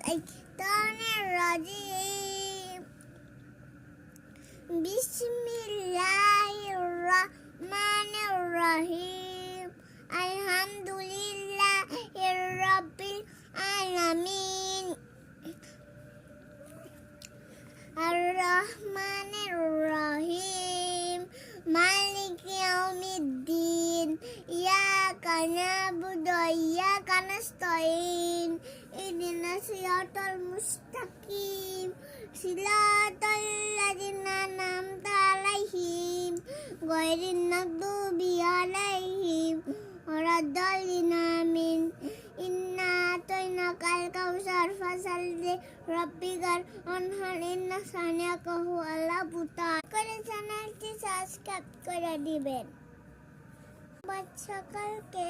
الشيطان الرجيم بسم الله الرحمن الرحيم الحمد لله رب العالمين الرحمن الرحيم مالك يوم الدين إياك نعبد وإياك نستعين اهدنا الصراط المستقيم صراط الذين أنعمت عليهم غير المغضوب عليهم ولا الضالين آمين إنا أعطيناك الكوثر فصل لربك وانحر إن شانئك هو الأبتر করে চ্যানেলটি সাবস্ক্রাইব করে দিবেন। সকালকে